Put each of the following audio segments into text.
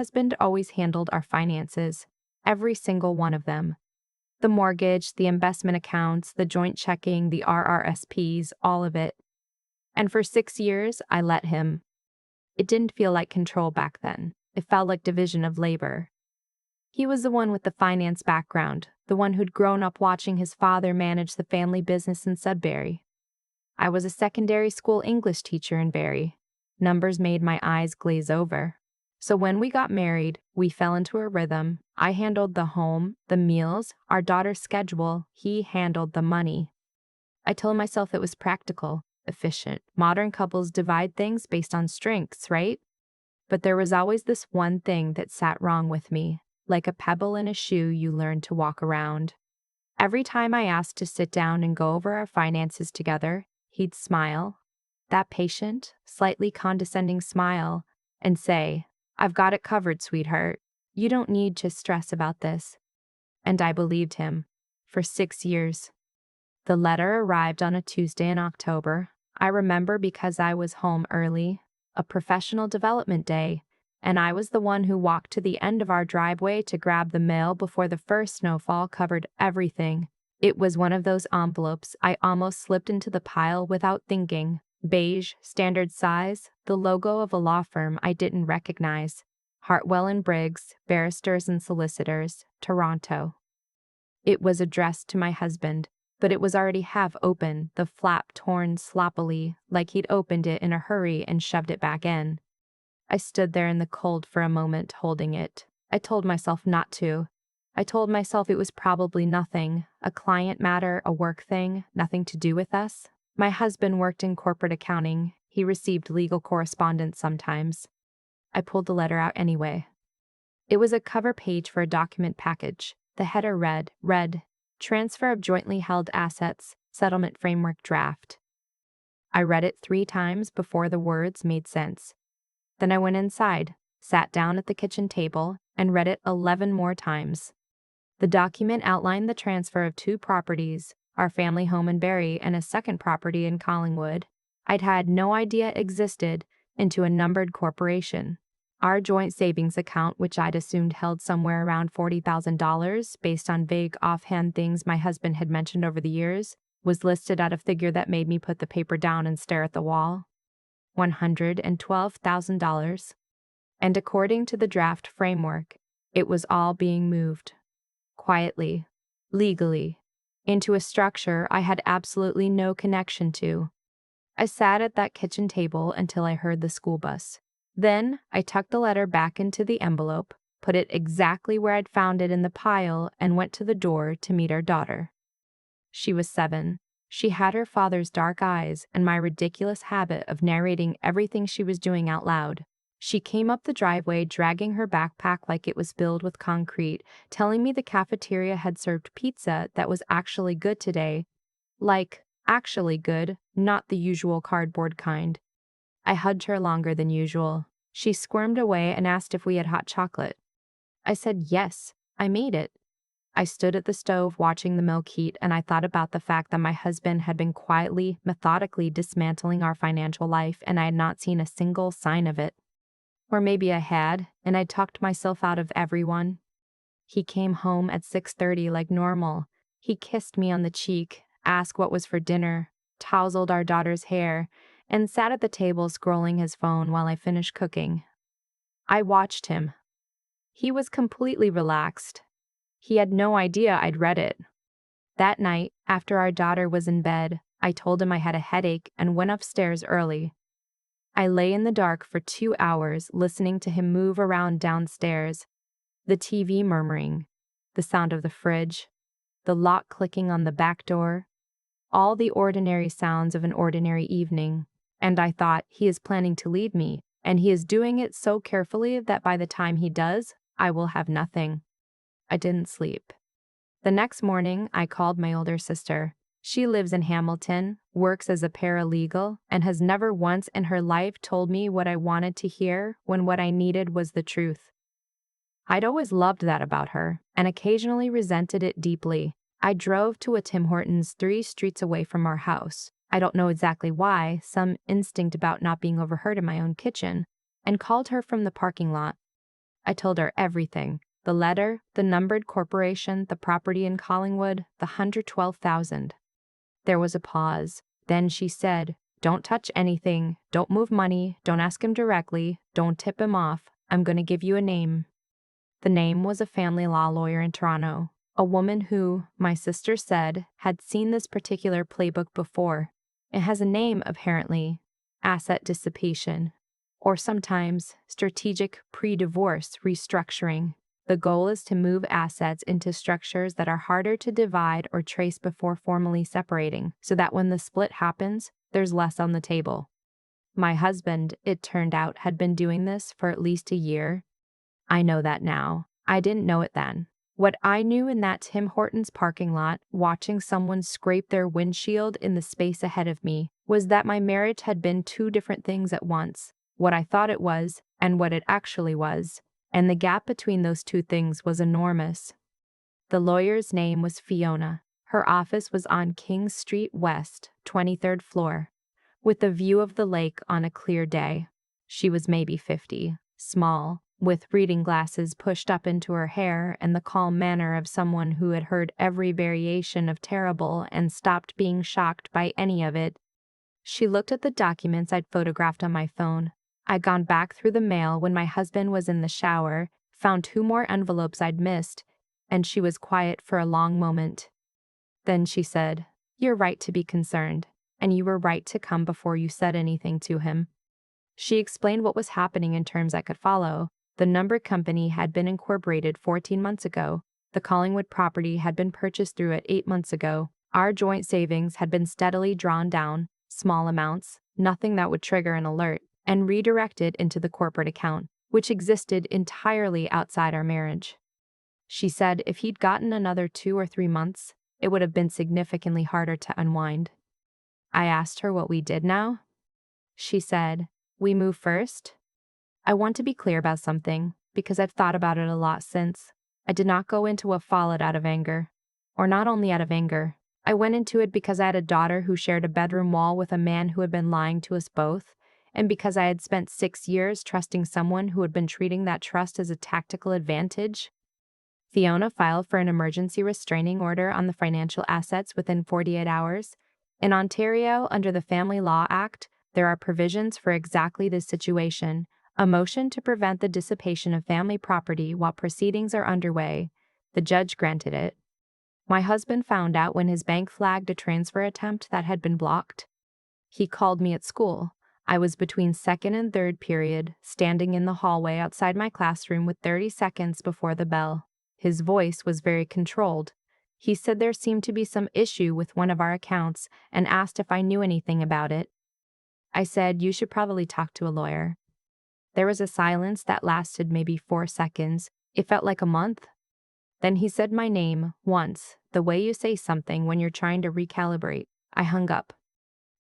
husband always handled our finances, every single one of them. The mortgage, the investment accounts, the joint checking, the RRSPs, all of it. And for 6 years, I let him. It didn't feel like control back then. It felt like division of labor. He was the one with the finance background, the one who'd grown up watching his father manage the family business in Sudbury. I was a secondary school English teacher in Barrie. Numbers made my eyes glaze over. So when we got married, we fell into a rhythm. I handled the home, the meals, our daughter's schedule. He handled the money. I told myself it was practical, efficient. Modern couples divide things based on strengths, right? But there was always this one thing that sat wrong with me, like a pebble in a shoe you learn to walk around. Every time I asked to sit down and go over our finances together, he'd smile, that patient, slightly condescending smile, and say, "I've got it covered, sweetheart. You don't need to stress about this." And I believed him. For 6 years. The letter arrived on a Tuesday in October. I remember because I was home early, a professional development day, and I was the one who walked to the end of our driveway to grab the mail before the first snowfall covered everything. It was one of those envelopes I almost slipped into the pile without thinking. Beige, standard size, the logo of a law firm I didn't recognize. Hartwell and Briggs, Barristers and Solicitors, Toronto. It was addressed to my husband, but it was already half open, the flap torn sloppily, like he'd opened it in a hurry and shoved it back in. I stood there in the cold for a moment, holding it. I told myself not to. I told myself it was probably nothing, a client matter, a work thing, nothing to do with us. My husband worked in corporate accounting. He received legal correspondence sometimes. I pulled the letter out anyway. It was a cover page for a document package. The header read, Transfer of Jointly Held Assets, Settlement Framework Draft. I read it 3 times before the words made sense. Then I went inside, sat down at the kitchen table, and read it 11 more times. The document outlined the transfer of 2 properties, our family home in Barrie and a second property in Collingwood I'd had no idea existed, into a numbered corporation. Our joint savings account, which I'd assumed held somewhere around $40,000 based on vague offhand things my husband had mentioned over the years, was listed at a figure that made me put the paper down and stare at the wall. $112,000. And according to the draft framework, it was all being moved. Quietly, legally, into a structure I had absolutely no connection to. I sat at that kitchen table until I heard the school bus. Then I tucked the letter back into the envelope, put it exactly where I'd found it in the pile, and went to the door to meet our daughter. She was 7. She had her father's dark eyes and my ridiculous habit of narrating everything she was doing out loud. She came up the driveway dragging her backpack like it was filled with concrete, telling me the cafeteria had served pizza that was actually good today. Like, actually good, not the usual cardboard kind. I hugged her longer than usual. She squirmed away and asked if we had hot chocolate. I said yes, I made it. I stood at the stove watching the milk heat, and I thought about the fact that my husband had been quietly, methodically dismantling our financial life, and I had not seen a single sign of it. Or maybe I had, and I talked myself out of everyone. He came home at 6:30 like normal. He kissed me on the cheek, asked what was for dinner, tousled our daughter's hair, and sat at the table scrolling his phone while I finished cooking. I watched him. He was completely relaxed. He had no idea I'd read it. That night, after our daughter was in bed, I told him I had a headache and went upstairs early. I lay in the dark for 2 hours listening to him move around downstairs, the TV murmuring, the sound of the fridge, the lock clicking on the back door, all the ordinary sounds of an ordinary evening. And I thought, he is planning to leave me, and he is doing it so carefully that by the time he does, I will have nothing. I didn't sleep. The next morning, I called my older sister. She lives in Hamilton, works as a paralegal, and has never once in her life told me what I wanted to hear when what I needed was the truth. I'd always loved that about her, and occasionally resented it deeply. I drove to a Tim Hortons 3 streets away from our house. I don't know exactly why, some instinct about not being overheard in my own kitchen, and called her from the parking lot. I told her everything. The letter, the numbered corporation, the property in Collingwood, the 112,000. There was a pause. Then she said, "Don't touch anything. Don't move money. Don't ask him directly. Don't tip him off. I'm going to give you a name." The name was a family law lawyer in Toronto, a woman who, my sister said, had seen this particular playbook before. It has a name, apparently: asset dissipation, or sometimes strategic pre-divorce restructuring. The goal is to move assets into structures that are harder to divide or trace before formally separating, so that when the split happens, there's less on the table. My husband, it turned out, had been doing this for at least a year. I know that now. I didn't know it then. What I knew in that Tim Hortons parking lot, watching someone scrape their windshield in the space ahead of me, was that my marriage had been two different things at once: what I thought it was and what it actually was. And the gap between those two things was enormous. The lawyer's name was Fiona. Her office was on King Street West, 23rd floor, with a view of the lake on a clear day. She was maybe 50, small, with reading glasses pushed up into her hair and the calm manner of someone who had heard every variation of terrible and stopped being shocked by any of it. She looked at the documents I'd photographed on my phone. I'd gone back through the mail when my husband was in the shower, found 2 more envelopes I'd missed, and she was quiet for a long moment. Then she said, "You're right to be concerned, and you were right to come before you said anything to him." She explained what was happening in terms I could follow. The numbered company had been incorporated 14 months ago. The Collingwood property had been purchased through it 8 months ago. Our joint savings had been steadily drawn down, small amounts, nothing that would trigger an alert, and redirected into the corporate account, which existed entirely outside our marriage. She said if he'd gotten another 2 or 3 months, it would have been significantly harder to unwind. I asked her what we did now. She said, "We move first." I want to be clear about something, because I've thought about it a lot since. I did not go into a fallout out of anger. Or not only out of anger. I went into it because I had a daughter who shared a bedroom wall with a man who had been lying to us both, and because I had spent 6 years trusting someone who had been treating that trust as a tactical advantage. Fiona filed for an emergency restraining order on the financial assets within 48 hours. In Ontario, under the Family Law Act, there are provisions for exactly this situation: a motion to prevent the dissipation of family property while proceedings are underway. The judge granted it. My husband found out when his bank flagged a transfer attempt that had been blocked. He called me at school. I was between second and third period, standing in the hallway outside my classroom with 30 seconds before the bell. His voice was very controlled. He said there seemed to be some issue with one of our accounts and asked if I knew anything about it. I said, "You should probably talk to a lawyer." There was a silence that lasted maybe 4 seconds. It felt like a month. Then he said my name, once, the way you say something when you're trying to recalibrate. I hung up.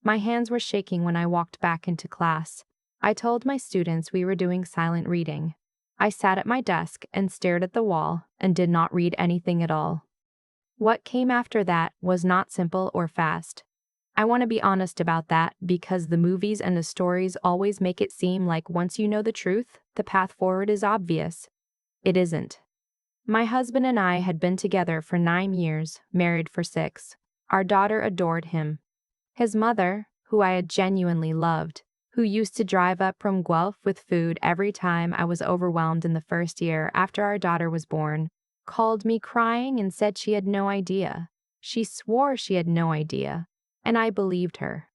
My hands were shaking when I walked back into class. I told my students we were doing silent reading. I sat at my desk and stared at the wall and did not read anything at all. What came after that was not simple or fast. I want to be honest about that, because the movies and the stories always make it seem like once you know the truth, the path forward is obvious. It isn't. My husband and I had been together for 9 years, married for 6. Our daughter adored him. His mother, who I had genuinely loved, who used to drive up from Guelph with food every time I was overwhelmed in the first year after our daughter was born, called me crying and said she had no idea. She swore she had no idea. And I believed her.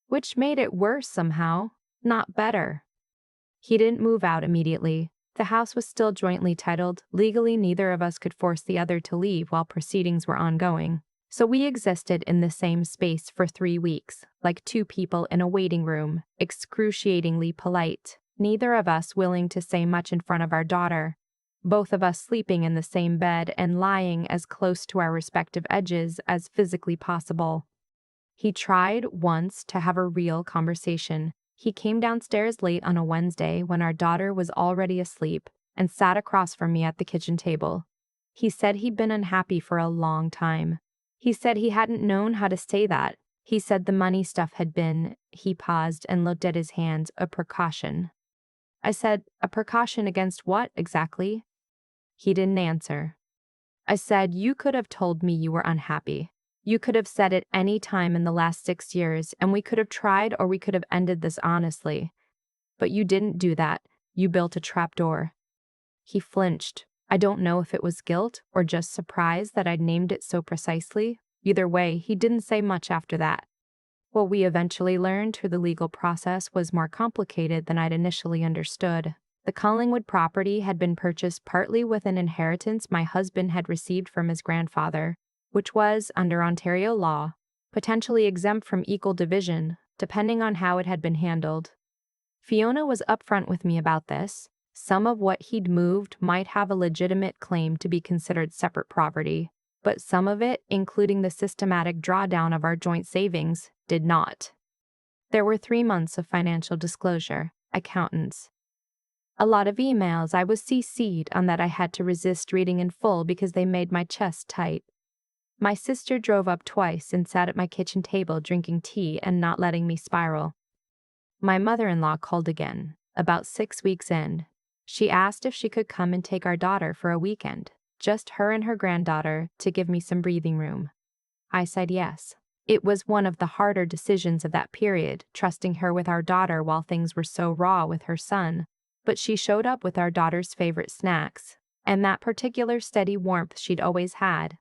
Which made it worse somehow, not better. He didn't move out immediately. The house was still jointly titled. Legally, neither of us could force the other to leave while proceedings were ongoing. So we existed in the same space for 3 weeks, like 2 people in a waiting room, excruciatingly polite, neither of us willing to say much in front of our daughter, both of us sleeping in the same bed and lying as close to our respective edges as physically possible. He tried once to have a real conversation. He came downstairs late on a Wednesday when our daughter was already asleep and sat across from me at the kitchen table. He said he'd been unhappy for a long time. He said he hadn't known how to say that. He said the money stuff had been, he paused and looked at his hands, a precaution. I said, "A precaution against what, exactly?" He didn't answer. I said, "You could have told me you were unhappy. You could have said it any time in the last 6 years, and we could have tried or we could have ended this honestly. But you didn't do that. You built a trapdoor." He flinched. I don't know if it was guilt or just surprise that I'd named it so precisely. Either way, he didn't say much after that. What we eventually learned through the legal process was more complicated than I'd initially understood. The Collingwood property had been purchased partly with an inheritance my husband had received from his grandfather, which was, under Ontario law, potentially exempt from equal division, depending on how it had been handled. Fiona was upfront with me about this. Some of what he'd moved might have a legitimate claim to be considered separate property, but some of it, including the systematic drawdown of our joint savings, did not. There were 3 months of financial disclosure, accountants. A lot of emails I was CC'd on that I had to resist reading in full because they made my chest tight. My sister drove up twice and sat at my kitchen table drinking tea and not letting me spiral. My mother-in-law called again, about 6 weeks in. She asked if she could come and take our daughter for a weekend, just her and her granddaughter, to give me some breathing room. I said yes. It was one of the harder decisions of that period, trusting her with our daughter while things were so raw with her son. But she showed up with our daughter's favorite snacks, and that particular steady warmth she'd always had.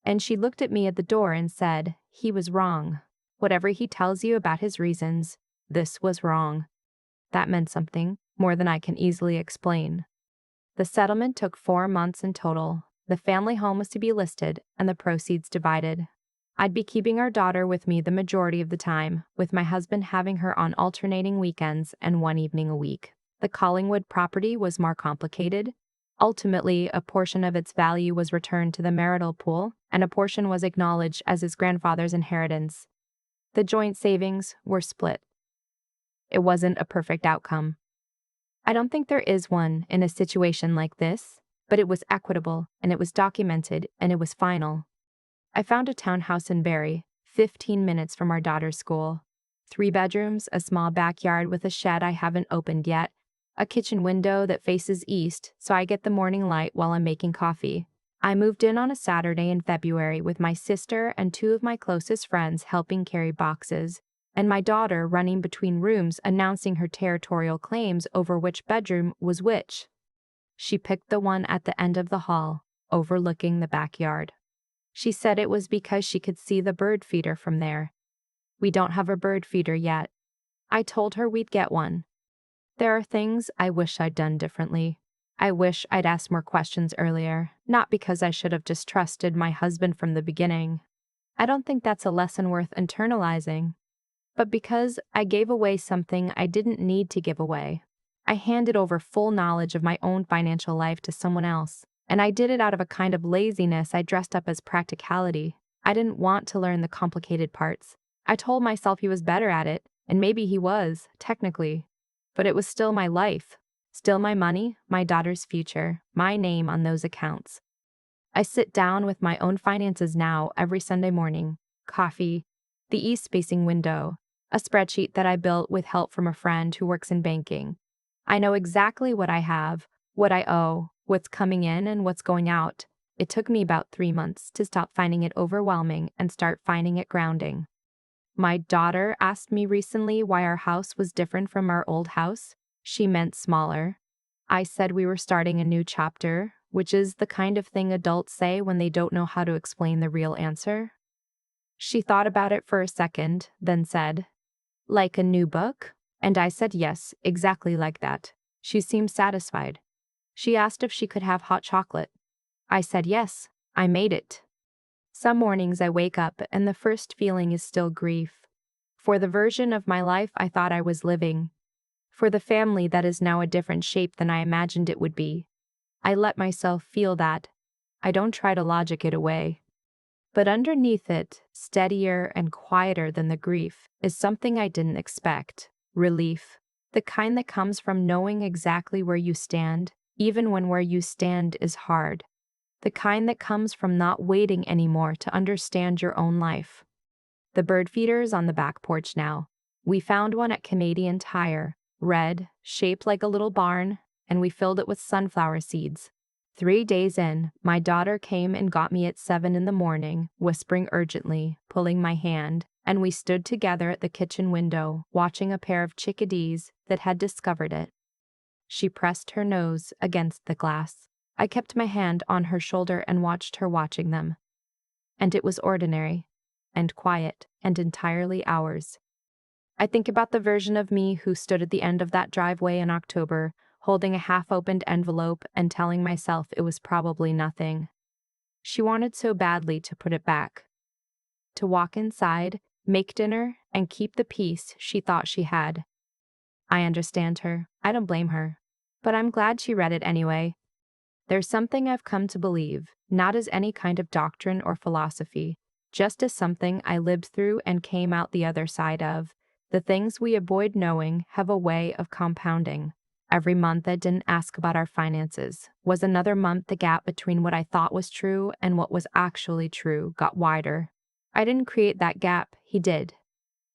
And she looked at me at the door and said, "He was wrong. Whatever he tells you about his reasons, this was wrong." That meant something, more than I can easily explain. The settlement took 4 months in total. The family home was to be listed and the proceeds divided. I'd be keeping our daughter with me the majority of the time, with my husband having her on alternating weekends and 1 evening a week. The Collingwood property was more complicated. Ultimately, a portion of its value was returned to the marital pool, and a portion was acknowledged as his grandfather's inheritance. The joint savings were split. It wasn't a perfect outcome. I don't think there is one in a situation like this, but it was equitable, and it was documented, and it was final. I found a townhouse in Barrie, 15 minutes from our daughter's school. 3 bedrooms, a small backyard with a shed I haven't opened yet, a kitchen window that faces east so I get the morning light while I'm making coffee. I moved in on a Saturday in February with my sister and 2 of my closest friends helping carry boxes, and my daughter running between rooms announcing her territorial claims over which bedroom was which. She picked the one at the end of the hall, overlooking the backyard. She said it was because she could see the bird feeder from there. We don't have a bird feeder yet. I told her we'd get one. There are things I wish I'd done differently. I wish I'd asked more questions earlier, not because I should have distrusted my husband from the beginning. I don't think that's a lesson worth internalizing, but because I gave away something I didn't need to give away. I handed over full knowledge of my own financial life to someone else, and I did it out of a kind of laziness I dressed up as practicality. I didn't want to learn the complicated parts. I told myself he was better at it, and maybe he was, technically. But it was still my life, still my money, my daughter's future, my name on those accounts. I sit down with my own finances now every Sunday morning, coffee, the east-facing window, a spreadsheet that I built with help from a friend who works in banking. I know exactly what I have, what I owe, what's coming in and what's going out. It took me about 3 months to stop finding it overwhelming and start finding it grounding. My daughter asked me recently why our house was different from our old house. She meant smaller. I said we were starting a new chapter, which is the kind of thing adults say when they don't know how to explain the real answer. She thought about it for a second, then said, "Like a new book?" And I said yes, exactly like that. She seemed satisfied. She asked if she could have hot chocolate. I said yes, I made it. Some mornings I wake up and the first feeling is still grief. For the version of my life I thought I was living. For the family that is now a different shape than I imagined it would be. I let myself feel that. I don't try to logic it away. But underneath it, steadier and quieter than the grief, is something I didn't expect. Relief. The kind that comes from knowing exactly where you stand, even when where you stand is hard. The kind that comes from not waiting anymore to understand your own life. The bird feeder's on the back porch now. We found one at Canadian Tire, red, shaped like a little barn, and we filled it with sunflower seeds. 3 days in, my daughter came and got me at 7 in the morning, whispering urgently, pulling my hand, and we stood together at the kitchen window, watching a pair of chickadees that had discovered it. She pressed her nose against the glass. I kept my hand on her shoulder and watched her watching them. And it was ordinary, and quiet, and entirely ours. I think about the version of me who stood at the end of that driveway in October, holding a half-opened envelope and telling myself it was probably nothing. She wanted so badly to put it back. To walk inside, make dinner, and keep the peace she thought she had. I understand her. I don't blame her. But I'm glad she read it anyway. There's something I've come to believe, not as any kind of doctrine or philosophy, just as something I lived through and came out the other side of. The things we avoid knowing have a way of compounding. Every month I didn't ask about our finances was another month the gap between what I thought was true and what was actually true got wider. I didn't create that gap, he did.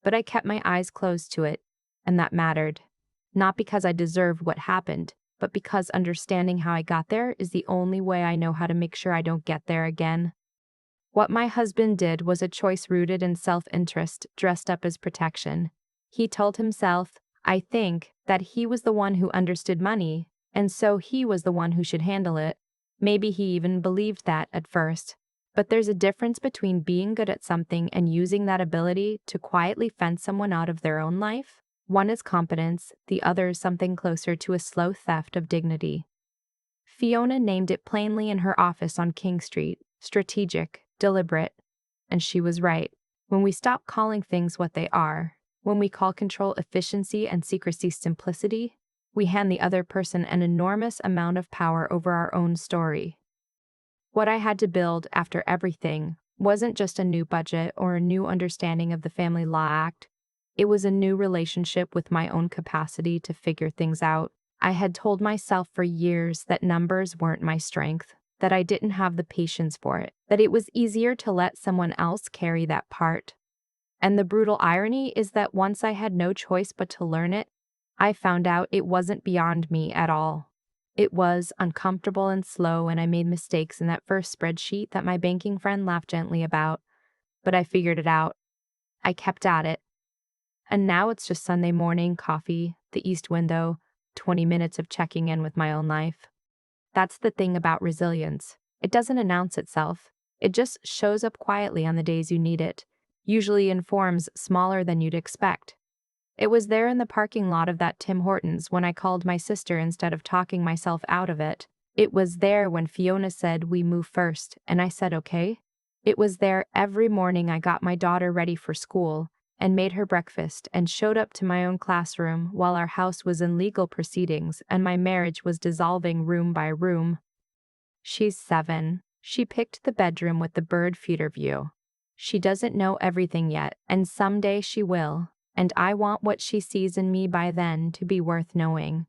But I kept my eyes closed to it, and that mattered. Not because I deserved what happened, but because understanding how I got there is the only way I know how to make sure I don't get there again. What my husband did was a choice rooted in self-interest dressed up as protection. He told himself, I think, that he was the one who understood money, and so he was the one who should handle it. Maybe he even believed that at first. But there's a difference between being good at something and using that ability to quietly fence someone out of their own life. One is competence, the other is something closer to a slow theft of dignity. Fiona named it plainly in her office on King Street, strategic, deliberate. And she was right. When we stop calling things what they are, when we call control efficiency and secrecy simplicity, we hand the other person an enormous amount of power over our own story. What I had to build after everything wasn't just a new budget or a new understanding of the Family Law Act. It was a new relationship with my own capacity to figure things out. I had told myself for years that numbers weren't my strength, that I didn't have the patience for it, that it was easier to let someone else carry that part. And the brutal irony is that once I had no choice but to learn it, I found out it wasn't beyond me at all. It was uncomfortable and slow, and I made mistakes in that first spreadsheet that my banking friend laughed gently about. But I figured it out. I kept at it. And now it's just Sunday morning, coffee, the east window, 20 minutes of checking in with my own life. That's the thing about resilience. It doesn't announce itself. It just shows up quietly on the days you need it, usually in forms smaller than you'd expect. It was there in the parking lot of that Tim Hortons when I called my sister instead of talking myself out of it. It was there when Fiona said we move first, and I said okay. It was there every morning I got my daughter ready for school and made her breakfast and showed up to my own classroom while our house was in legal proceedings and my marriage was dissolving room by room. She's 7. She picked the bedroom with the bird feeder view. She doesn't know everything yet, and someday she will, and I want what she sees in me by then to be worth knowing.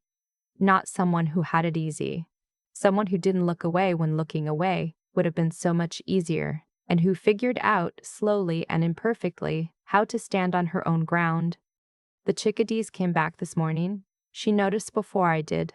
Not someone who had it easy. Someone who didn't look away when looking away would have been so much easier, and who figured out, slowly and imperfectly, how to stand on her own ground. The chickadees came back this morning. She noticed before I did.